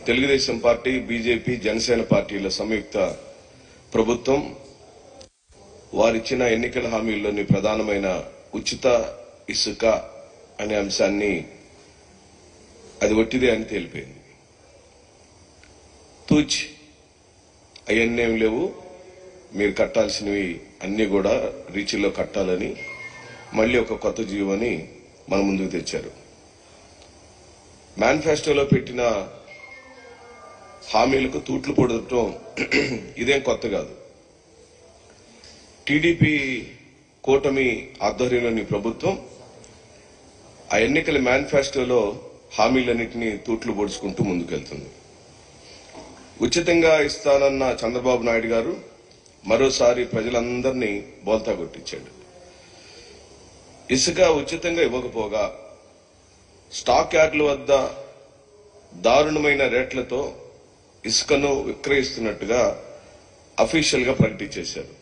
Telugu Desam party, BJP, Janasena పార్టీల సంయుక్త ప్రభుత్వం వారిచ్చిన ఎన్నికల హామీల్లోని ప్రధానమైన ఉచిత ఇసుక అనే అంశాన్ని అది ఒట్టిదే అని తేలిపోయింది. తూచి అవన్నీ ఏం లేవు, మీరు కట్టాల్సినవి అన్ని కూడా రీచ్లో కట్టాలని మళ్ళీ ఒక కొత్త జీవోని మన ముందుకు తెచ్చారు. మేనిఫెస్టోలో పెట్టిన హామీలకు తూట్లు పొడవటం ఇదేం కొత్త కాదు. టీడీపీ కూటమి ఆధ్వర్యంలోని ప్రభుత్వం ఆ ఎన్నికల మేనిఫెస్టోలో హామీలన్నింటినీ తూట్లు పొడుచుకుంటూ ముందుకెళ్తుంది. ఉచితంగా ఇస్తానన్న చంద్రబాబు నాయుడు గారు మరోసారి ప్రజలందరినీ బోల్తా కొట్టించాడు. ఇసుక ఉచితంగా ఇవ్వకపోగా స్టాక్ యార్డుల వద్ద దారుణమైన రేట్లతో ఇసుకను విక్రయిస్తున్నట్టుగా అఫీషియల్ గా ప్రకటించేశారు.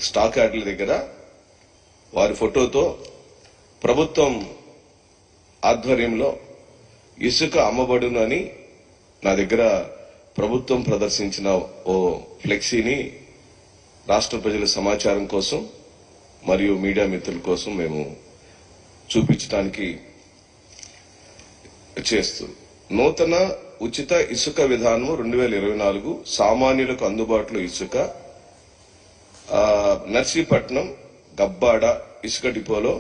స్టాక్ యార్డుల దగ్గర వారి ఫోటోతో ప్రభుత్వం ఆధ్వర్యంలో ఇసుక అమ్మబడును అని నా దగ్గర ప్రభుత్వం ప్రదర్శించిన ఓ ఫ్లెక్సీని రాష్ట్ర ప్రజల సమాచారం కోసం మరియు మీడియా మిత్రుల కోసం మేము చూపించడానికి చేస్తూ నూతన ఉచిత ఇసుక విధానం 2024 సామాన్యులకు అందుబాటులో ఇసుక నర్సీపట్నం గబ్బాడ ఇసుక డిపోలో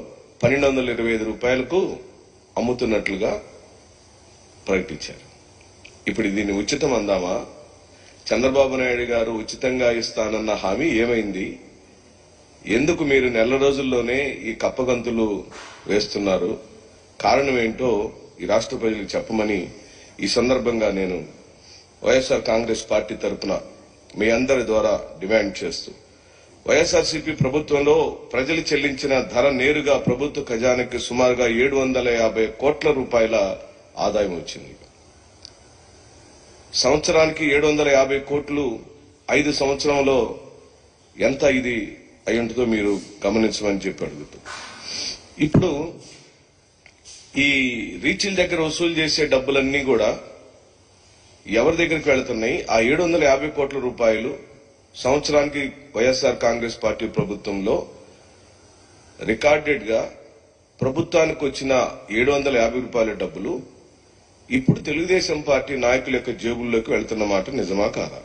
1225 రూపాయలకు అమ్ముతున్నట్లుగా ప్రకటించారు. ఇప్పుడు దీన్ని ఉచితం అందామా? చంద్రబాబు నాయుడు గారు ఉచితంగా ఇస్తానన్న హామీ ఏమైంది? ఎందుకు మీరు నెల రోజుల్లోనే ఈ కప్పగంతులు వేస్తున్నారు? కారణం ఏంటో ఈ రాష్ట్ర ప్రజలకు చెప్పమని ఈ సందర్భంగా నేను వైఎస్ఆర్ కాంగ్రెస్ పార్టీ తరఫున మీ అందరి ద్వారా డిమాండ్ చేస్తూ, వైఎస్ఆర్సీపీ ప్రభుత్వంలో ప్రజలు చెల్లించిన ధర నేరుగా ప్రభుత్వ ఖజానాకి సుమారుగా 750 కోట్ల రూపాయల ఆదాయం వచ్చింది. సంవత్సరానికి 750 కోట్లు 5 సంవత్సరంలో ఎంత ఇది అయి ఉంటుందో మీరు గమనించమని చెప్పి అడుగుతూ, ఇప్పుడు ఈ రీచ్ల దగ్గర వసూలు చేసే డబ్బులన్నీ కూడా ఎవరి దగ్గరికి వెళుతున్నాయి? ఆ 750 కోట్ల రూపాయలు సంవత్సరానికి వైఎస్ఆర్ కాంగ్రెస్ పార్టీ ప్రభుత్వంలో రికార్డెడ్ గా ప్రభుత్వానికి వచ్చిన 750 రూపాయల డబ్బులు ఇప్పుడు తెలుగుదేశం పార్టీ నాయకుల యొక్క జేబుల్లోకి వెళ్తున్న మాట నిజమా కాదా?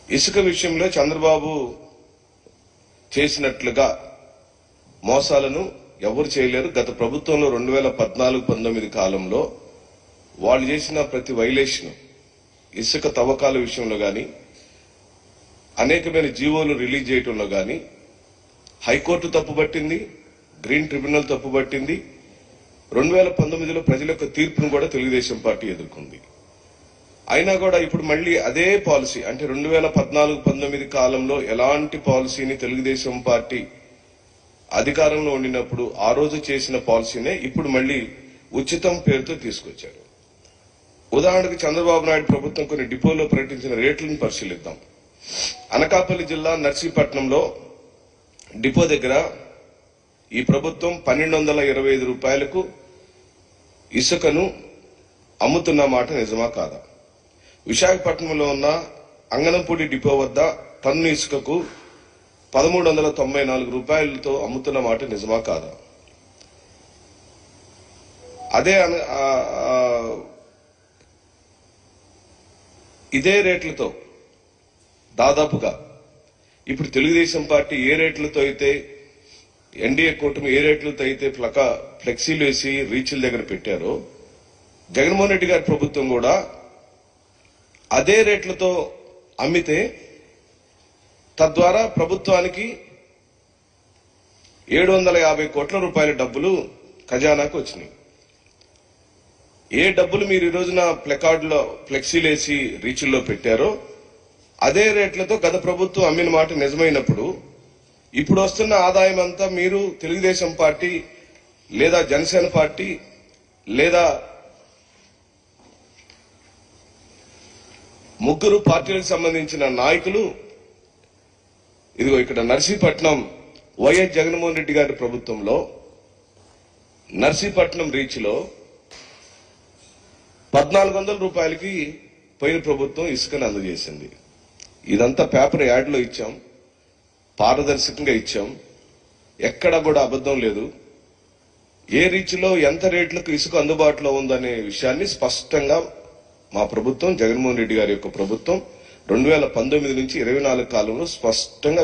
ఇసుక విషయంలో చంద్రబాబు చేసినట్లుగా మోసాలను ఎవరు చేయలేరు. గత ప్రభుత్వంలో 2014-19 కాలంలో వాళ్ళు చేసిన ప్రతి వైలేషన్, ఇసుక తవ్వకాల విషయంలో గాని, అనేకమైన జీవోలు రిలీజ్ చేయడంలో గాని హైకోర్టు తప్పుపట్టింది, గ్రీన్ ట్రిబ్యునల్ తప్పుపట్టింది. 2019లో ప్రజల యొక్క తీర్పును కూడా తెలుగుదేశం పార్టీ ఎదుర్కొంది. అయినా కూడా ఇప్పుడు మళ్లీ అదే పాలసీ, అంటే 2014-19 కాలంలో ఎలాంటి పాలసీని తెలుగుదేశం పార్టీ అధికారంలో ఉండినప్పుడు ఆ రోజు చేసిన పాలసీనే ఇప్పుడు మళ్లీ ఉచితం పేరుతో తీసుకొచ్చారు. ఉదాహరణకు చంద్రబాబు నాయుడు ప్రభుత్వం కొన్ని డిపోల్లో ప్రకటించిన రేట్లను పరిశీలిద్దాం. అనకాపల్లి జిల్లా నర్సీపట్నంలో డిపో దగ్గర ఈ ప్రభుత్వం 1225 రూపాయలకు ఇసుకను అమ్ముతున్న మాట నిజమా కాదా? విశాఖపట్నంలో ఉన్న అంగనంపూడి డిపో వద్ద టన్ను ఇసుకకు 1394 రూపాయలతో అమ్ముతున్న మాట నిజమా కాదా? అదే ఇదే రేట్లతో దాదాపుగా ఇప్పుడు తెలుగుదేశం పార్టీ ఏ రేట్లతో అయితే, ఎన్డీఏ కూటమి ఏ రేట్లతో అయితే ఫ్లెక్సీలు వేసి రీచ్ల దగ్గర పెట్టారో, జగన్మోహన్ రెడ్డి గారి ప్రభుత్వం కూడా అదే రేట్లతో అమ్మితే తద్వారా ప్రభుత్వానికి 750 కోట్ల రూపాయల డబ్బులు ఖజానాకు వచ్చినాయి. ఏ డబ్బులు మీరు ఈ రోజున ప్లకార్డులో ఫ్లెక్సీలేసి రీచ్ల్లో పెట్టారో అదే రేట్లతో గత ప్రభుత్వం అమ్మిన మాట నిజమైనప్పుడు ఇప్పుడు వస్తున్న ఆదాయం అంతా మీరు తెలుగుదేశం పార్టీ లేదా జనసేన పార్టీ లేదా ముగ్గురు పార్టీలకు సంబంధించిన నాయకులు ఇదిగో ఇక్కడ నర్సీపట్నం వైఎస్ జగన్మోహన్ రెడ్డి గారి ప్రభుత్వంలో నర్సీపట్నం రీచ్ లో 1400 రూపాయలకి పోయిన ప్రభుత్వం ఇసుకను అందజేసింది. ఇదంతా పేపర్ యాడ్లో ఇచ్చాం, పారదర్శకంగా ఇచ్చాం, ఎక్కడ కూడా అబద్ధం లేదు. ఏ రీచ్లో ఎంత రేట్లకు ఇసుక అందుబాటులో ఉందనే విషయాన్ని స్పష్టంగా మా ప్రభుత్వం, జగన్మోహన్ రెడ్డి గారి యొక్క ప్రభుత్వం 2019 నుంచి 24 కాలంలో స్పష్టంగా